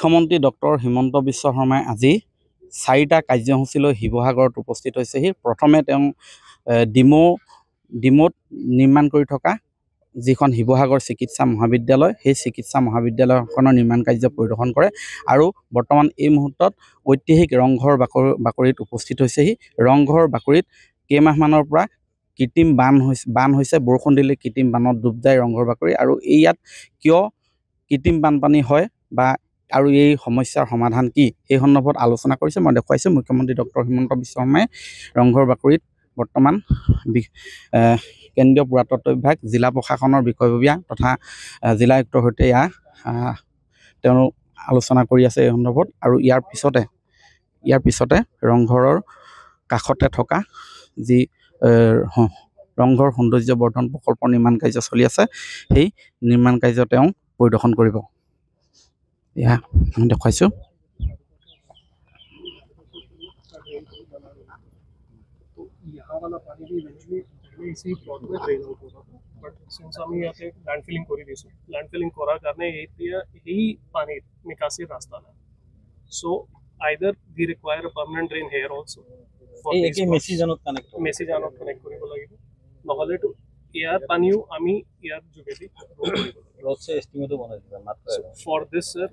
মুখ্যমন্ত্ৰী ডক্টৰ হিমন্ত বিশ্ব শৰ্মাই আজি 4টা কাৰ্যসূচী লৈ শিৱসাগৰত উপস্থিত হৈছেহি। প্ৰথমে তেওঁ ডিমৌত নিৰ্মাণ কৰি থকা যিখন শিৱসাগৰ চিকিৎসা মহাবিদ্যালয়, সেই চিকিৎসা মহাবিদ্যালয়খনৰ নিৰ্মাণ কাৰ্য পৰিদৰ্শন কৰে আৰু বৰ্তমান এই মুহূৰ্তত ঐতিহাসিক ৰংঘৰ বাকৰিত উপস্থিত হৈছেহি। ৰংঘৰ বাকৰিত কেইমাহমানৰ পৰা কৃত্ৰিম বান হৈছে, বৰষুণ দিলে কৃত্ৰিম বানত ডুব যায় ৰংঘৰ বাকৰি। আৰু ইয়াত কিয় কৃত্ৰিম বানপানী হয় বা আৰু এই সমস্যাৰ সমাধান কি, সেই সন্দৰ্ভত আলোচনা কৰিছে। মই দেখুৱাইছোঁ মুখ্যমন্ত্ৰী ডক্টৰ হিমন্ত বিশ্ব শৰ্মাই ৰংঘৰ বাকৰিত বৰ্তমান কেন্দ্ৰীয় পুৰাতত্ব বিভাগ, জিলা প্ৰশাসনৰ বিষয়ববীয়া তথা জিলা আয়ুক্তৰ সৈতে তেওঁ আলোচনা কৰি আছে এই সন্দৰ্ভত। আৰু ইয়াৰ পিছতে ৰংঘৰৰ কাষতে থকা যি ৰংঘৰ সৌন্দৰ্য বৰ্ধন প্ৰকল্পৰ নিৰ্মাণ কাৰ্য চলি আছে, সেই নিৰ্মাণ কাৰ্য তেওঁ পৰিদৰ্শন কৰিব। আমি দেখুৱাইছোঁ। But since আমি ইয়াতে ল্যান্ডফিলিং কৰি দিছো, ল্যান্ডফিলিং কৰাৰ কাৰণে এতিয়া এই পানীৰ নিকাশিৰ ৰাস্তা নাই। So either we require a permanent drain here also. এই মেচিজানত কানেক্ট কৰিব লাগিব, নহলে তো ইয়াৰ পানীও আমি ইয়াৰ যোগেদি roadse estimate বনাইছিল মাত্ৰ। For this sir,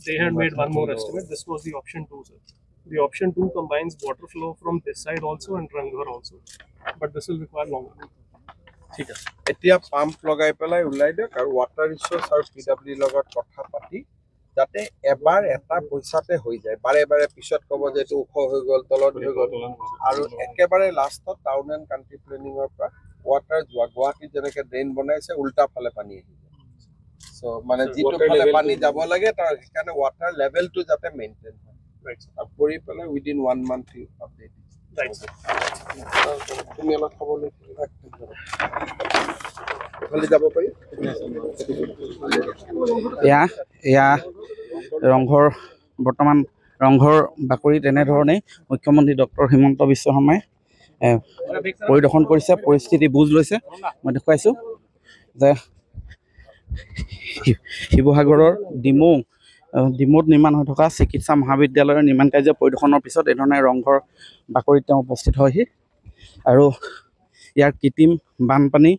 they had made one more estimate. This was the option 2 sir. The option 2 combines water flow from this side also and Ranghar also, but this will require longer. ঠিক আছে, এতিয়া pump লগাই পেলাই উলাই দিয়ক আৰু water resource আৰু PW লগত কথা পাতি যাতে এবাৰ এটা পইচাতে হৈ যায়, বাৰে বাৰে পিছত ক'ব যে এইটো ওখ হৈ গ'ল, তলত হৈ গ'ল। আৰু একেবাৰে লাষ্টত টাউন এণ্ড কাণ্ট্ৰি প্লেনিঙৰ পৰা ওয়াটাৰ যোৱা গুৱাহাটী যেনেকৈ ড্ৰেইন বনাইছে উল্টা ফালে পানী আহি যায়। চ' মানে যিটো ফালে পানী যাব লাগে তাৰ সেইকাৰণে ওয়াটাৰ লেভেলটো যাতে মেইনটেইন হয়। আৰু কৰি পেলাই উইদিন 1 month আপডেট। তুমি অলপ খবৰ লৈ যাব পাৰি। এয়া ৰংঘৰ, বৰ্তমান ৰংঘৰ বাকৰিত এনেধৰণেই মুখ্যমন্ত্ৰী ডক্টৰ হিমন্ত বিশ্ব শৰ্মাই পৰিদৰ্শন কৰিছে, পৰিস্থিতি বুজ লৈছে। মই দেখুৱাইছোঁ যে শিৱসাগৰৰ ডিমৌত নিৰ্মাণ হৈ থকা চিকিৎসা মহাবিদ্যালয়ৰ নিৰ্মাণ কাৰ্য পৰিদৰ্শনৰ পিছত এইধৰণে ৰংঘৰ বাকৰিত তেওঁ উপস্থিত হয়হি আৰু ইয়াৰ কৃত্ৰিম বানপানী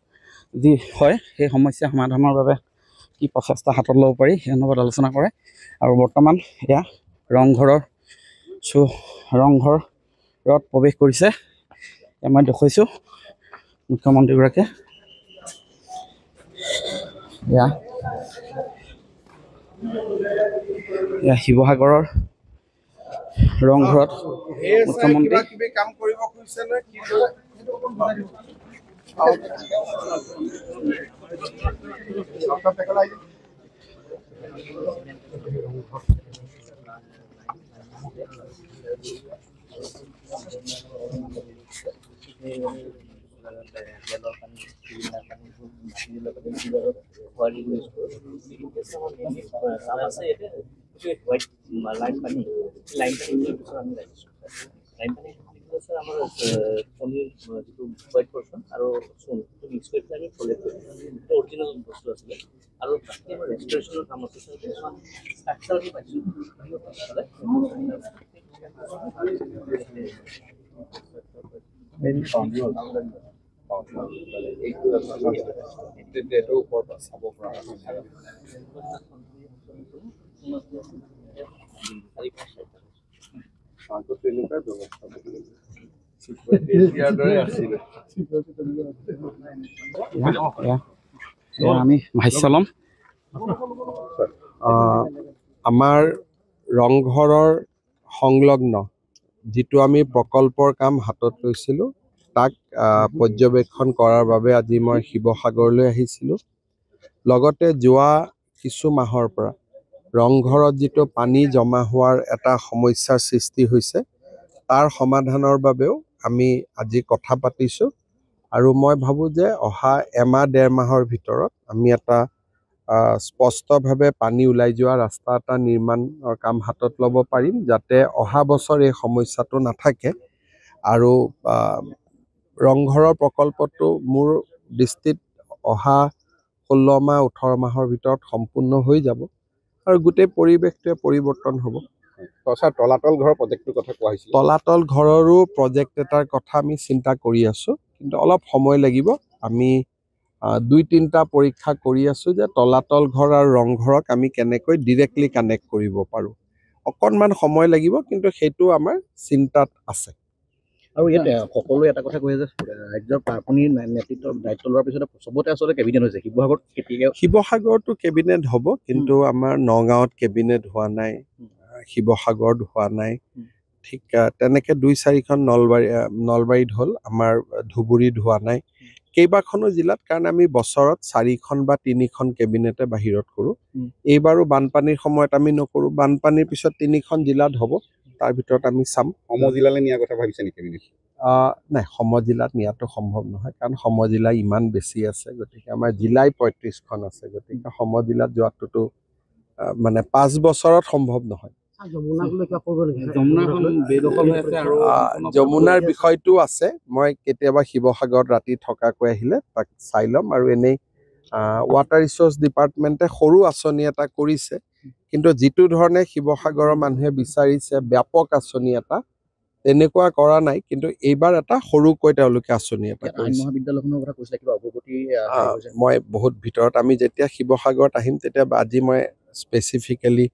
যি হয় সেই সমস্যা সমাধানৰ বাবে কি প্ৰচেষ্টা হাতত ল'ব পাৰি সেই সন্দৰ্ভত আলোচনা কৰে। আৰু বৰ্তমান এয়া ৰংঘৰত প্ৰৱেশ কৰিছে। মই দেখুৱাইছোঁ মুখ্যমন্ত্ৰীগৰাকীয়ে। এয়া শিৱসাগৰৰ ৰংঘৰত মুখ্যমন্ত্ৰী কাম কৰিব খুজিছে নে কি? হোৱাইট পৰ্চন আৰু চোন মিক্স কৰি পেলাই অৰিজিনেল বস্তু আছিলে আৰু বাকী আমাৰ ৰেজিষ্ট্ৰেশ্যনৰ কাম আছে ষ্ট্ৰাকচাৰ পাইছোঁ। চাব পৰা আমি ভাষ্য ল'ম। আমাৰ ৰংঘৰৰ সংলগ্ন যিটো আমি প্ৰকল্পৰ কাম হাতত লৈছিলোঁ তাক পৰ্যবেক্ষণ কৰাৰ বাবে আজি মই শিৱসাগৰলৈ আহিছিলোঁ। লগতে যোৱা কিছু মাহৰ পৰা ৰংঘৰত যিটো পানী জমা হোৱাৰ এটা সমস্যাৰ সৃষ্টি হৈছে তাৰ সমাধানৰ বাবেও আমি আজি কথা পাতিছোঁ। আৰু মই ভাবোঁ যে অহা এমাহ 1.5 মাহৰ ভিতৰত আমি এটা স্পষ্টভাৱে পানী ওলাই যোৱা ৰাস্তা এটা নিৰ্মাণৰ কাম হাতত ল'ব পাৰিম, যাতে অহা বছৰ এই সমস্যাটো নাথাকে। আৰু ৰংঘৰৰ প্ৰকল্পটো মোৰ দৃষ্টিত অহা 16 মাহ 18 মাহৰ ভিতৰত সম্পূৰ্ণ হৈ যাব। আৰু গোটেই পৰিৱেশটোৱে পৰিৱৰ্তন হ'ব। ছাৰ তলাতল ঘৰৰ প্ৰজেক্টটোৰ কথা কোৱা হৈছিল। তলাতল ঘৰৰো প্ৰজেক্ট এটাৰ কথা আমি চিন্তা কৰি আছোঁ, কিন্তু অলপ সময় লাগিব। আমি 2-3টা পৰীক্ষা কৰি আছোঁ যে তলাতল ঘৰ আৰু ৰংঘৰক আমি কেনেকৈ ডিৰেক্টলি কানেক্ট কৰিব পাৰোঁ। অকণমান সময় লাগিব, কিন্তু সেইটো আমাৰ চিন্তাত আছে। আৰু ইয়াত সকলোৱে এটা কথা কৈছে যে ৰাজ্যৰ আপুনি নেতৃত্ব দায়িত্ব লোৱাৰ পিছতে চবতে আচলতে কেবিনেট হৈছে। শিৱসাগৰত কেতিয়া শিৱসাগৰতো কেবিনেট হ'ব, কিন্তু আমাৰ নগাঁৱত কেবিনেট হোৱা নাই, শিৱসাগৰত হোৱা নাই। ঠিক তেনেকৈ 2-4খন নলবাৰীত হ'ল, আমাৰ ধুবুৰীত হোৱা নাই। কেইবাখনো জিলাত, কাৰণ আমি বছৰত 4খন বা 3খন কেবিনেটে বাহিৰত কৰোঁ। এইবাৰো বানপানীৰ সময়ত আমি নকৰোঁ, বানপানীৰ পিছত 3খন জিলাত হ'ব, তাৰ ভিতৰত আমি চাম। সমজিলালৈ নিয়াৰ কথা ভাবিছে নেকি? নাই, সমজিলাত নিয়াটো সম্ভৱ নহয়, কাৰণ সমজিলা ইমান বেছি আছে, গতিকে আমাৰ জিলাই 35খন আছে, গতিকে সমজিলাত যোৱাটোতো মানে 5 বছৰত সম্ভৱ নহয়। যমুনাৰ বিষয়টো আছে, মই কেতিয়াবা শিৱসাগৰত ৰাতি থকাকৈ আহিলে তাক চাই ল'ম। আৰু এনেই ৱাটাৰ ৰিচোৰ্চ ডিপাৰ্টমেণ্টে সৰু আঁচনি এটা কৰিছে, কিন্তু যিটো ধৰণে শিৱসাগৰৰ মানুহে বিচাৰিছে ব্যাপক আঁচনি এটা, তেনেকুৱা কৰা নাই। কিন্তু এইবাৰ এটা সৰুকৈ তেওঁলোকে আঁচনি এটা কৰিছে। মহাবিদ্যালয়খনৰ কথা কৈছিলে, কিবা অগ্ৰগতি মই বহুত ভিতৰত, আমি যেতিয়া শিৱসাগৰত আহিম তেতিয়া আজি মই স্পেচিফিকেলি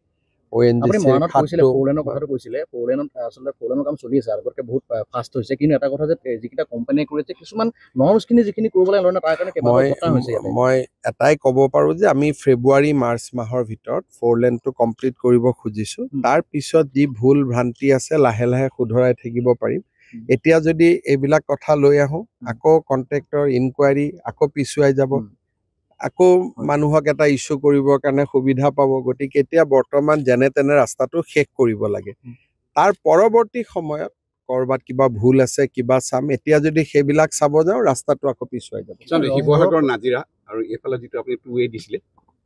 মৰাণত কৈছিলে ফ'ৰলেনৰ কথাটো কৈছিলে। ফ'ৰলেনত আচলতে ফ'ৰলেনৰ কাম চলি আছে, আগতকৈ বহুত ফাষ্ট হৈছে, কিন্তু এটা কথা যে যিকেইটা কোম্পানীয়ে কৰিছে কিছুমান নৰ্মছখিনি যিখিনি কৰিবলৈ লয় তাৰ কাৰণে মই এটাই ক'ব পাৰোঁ যে আমি ফেব্ৰুৱাৰী-মাৰ্চ মাহৰ ভিতৰত ফ'ৰলেনটো কমপ্লিট কৰিব খুজিছোঁ। তাৰ পিছত যি ভুল ভ্ৰান্তি আছে লাহে লাহে শুধৰাই থাকিব পাৰিম। এতিয়া যদি এইবিলাক কথা লৈ আহোঁ, আকৌ কণ্ট্ৰেক্টৰ ইনকুৱাৰী আকৌ পিছুৱাই যাব, আকৌ মানুহক এটা ইছ্যু কৰিবৰ কাৰণে সুবিধা পাব। গতিকে এতিয়া বৰ্তমান যেনে তেনে ৰাস্তাটো শেষ কৰিব লাগে। তাৰ পৰৱৰ্তী সময়ত ক'ৰবাত কিবা ভুল আছে, কিবা চাম। এতিয়া যদি সেইবিলাক চাব যাওঁ, ৰাস্তাটো আকৌ পিছুৱাই যাব। শিৱসাগৰ নাজিৰা আৰু এইফালে যিটো আপুনি 2A দিছিলে,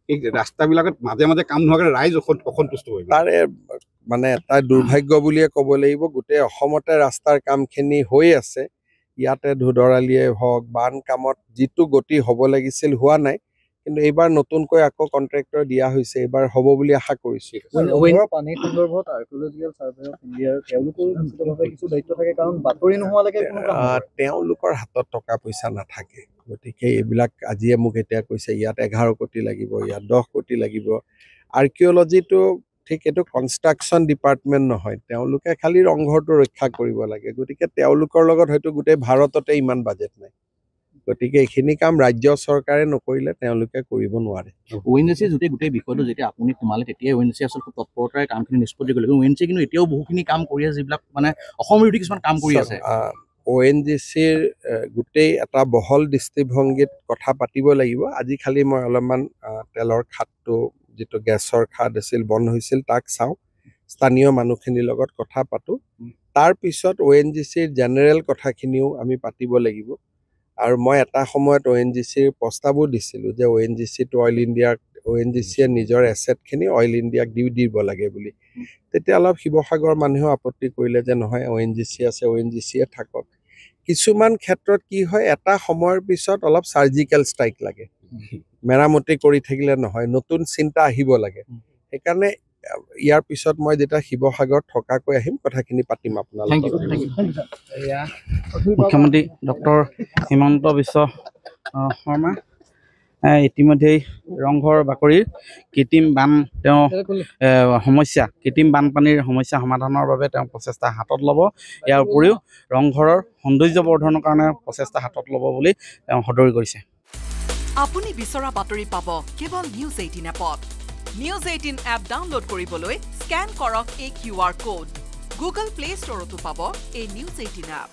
এই ৰাস্তাবিলাকত মাজে মাজে কাম নোহোৱাকৈ ৰাইজ অসন্তুষ্ট হৈ তাৰে মানে এটা দুৰ্ভাগ্য বুলিয়ে ক'ব লাগিব। গোটেই অসমতে ৰাস্তাৰ কামখিনি হৈ আছে, ইয়াতে ধুধৰালিয়ে হওক, বান কামত যিটো গতি হ'ব লাগিছিল হোৱা নাই। কিন্তু এইবাৰ নতুনকৈ আকৌ কণ্ট্ৰেক্টৰ দিয়া হৈছে, এইবাৰ হ'ব বুলি আশা কৰিছোঁ। পানীৰ সন্দৰ্ভত আৰ্কিঅলজিকেল ছাৰ্ভে অফ ইণ্ডিয়াৰ তেওঁলোকৰ নিশ্চিতভাৱে কিছু দায়িত্ব থাকে, কাৰণ বাতৰি নোহোৱালৈকে তেওঁলোকৰ হাতত টকা পইচা নাথাকে। গতিকে এইবিলাক আজিয়ে মোক এতিয়া কৈছে ইয়াত 11 কোটি লাগিব, ইয়াত 10 কোটি লাগিব। আৰ্কিঅলজিটো ঠিক এইটো কনষ্ট্ৰাকশ্যন ডিপাৰ্টমেণ্ট নহয়, তেওঁলোকে খালি ৰংঘৰটো ৰক্ষা কৰিব লাগে। গতিকে তেওঁলোকৰ লগত হয়তো গোটেই ভাৰততে ইমান বাজেট নাই, গতিকে এইখিনি কাম ৰাজ্য চৰকাৰে নকৰিলে তেওঁলোকে কৰিব নোৱাৰে। ONGC গোটেই বিষয়টো যেতিয়া আপুনি সোমালে তেতিয়াই ONGC আচলতে তৎপৰতাৰে কামখিনি নিষ্পত্তি কৰিলে। ONGC কিন্তু এতিয়াও বহুখিনি কাম কৰি আছে, যিবিলাক মানে অসম বিৰোধী কিছুমান কাম কৰি আছে। ONGCৰ গোটেই এটা বহল দৃষ্টিভংগীত কথা পাতিব লাগিব। আজি খালি মই অলপমান তেলৰ খাতটো যিটো গেছৰ খাত আছিল বন্ধ হৈছিল তাক চাওঁ, স্থানীয় মানুহখিনিৰ লগত কথা পাতোঁ। তাৰপিছত ONGCৰ জেনেৰেল কথাখিনিও আমি পাতিব লাগিব। আৰু মই এটা সময়ত ONGCৰ প্ৰস্তাৱো দিছিলোঁ যে ONGCটো ONGCয়ে নিজৰ এছেটখিনি অইল ইণ্ডিয়াক দিব লাগে বুলি। তেতিয়া অলপ শিৱসাগৰ মানুহেও আপত্তি কৰিলে যে নহয়, ONGC আছে, ONGCয়ে থাকক। কিছুমান ক্ষেত্ৰত কি হয়, এটা সময়ৰ পিছত অলপ চাৰ্জিকেল ষ্ট্ৰাইক লাগে, মেৰামতি কৰি থাকিলে নহয়, নতুন চিন্তা আহিব লাগে। সেইকাৰণে ইয়াৰ পিছত মই যেতিয়া শিৱসাগৰত থকাকৈ আহিম কথাখিনি পাতিম আপোনাৰ লগত। মুখ্যমন্ত্ৰী ডক্টৰ হিমন্ত বিশ্ব শৰ্মা ইতিমধ্যেই ৰংঘৰ বাকৰিৰ কৃত্ৰিম বানপানীৰ সমস্যা সমাধানৰ বাবে তেওঁ প্ৰচেষ্টা হাতত ল'ব। ইয়াৰ উপৰিও ৰংঘৰৰ সৌন্দৰ্য বৰ্ধনৰ কাৰণে প্ৰচেষ্টা হাতত ল'ব বুলি তেওঁ সদৰি কৰিছে। আপুনি বিচৰা বাতৰি পাব কেৱল নিউজ 18 এপত। নিউজ 18 এপ ডাউনলোড কৰিবলৈ স্কেন কৰক এই QR কোড। গুগল প্লে ষ্টৰতো পাব এই নিউজ 18 এপ।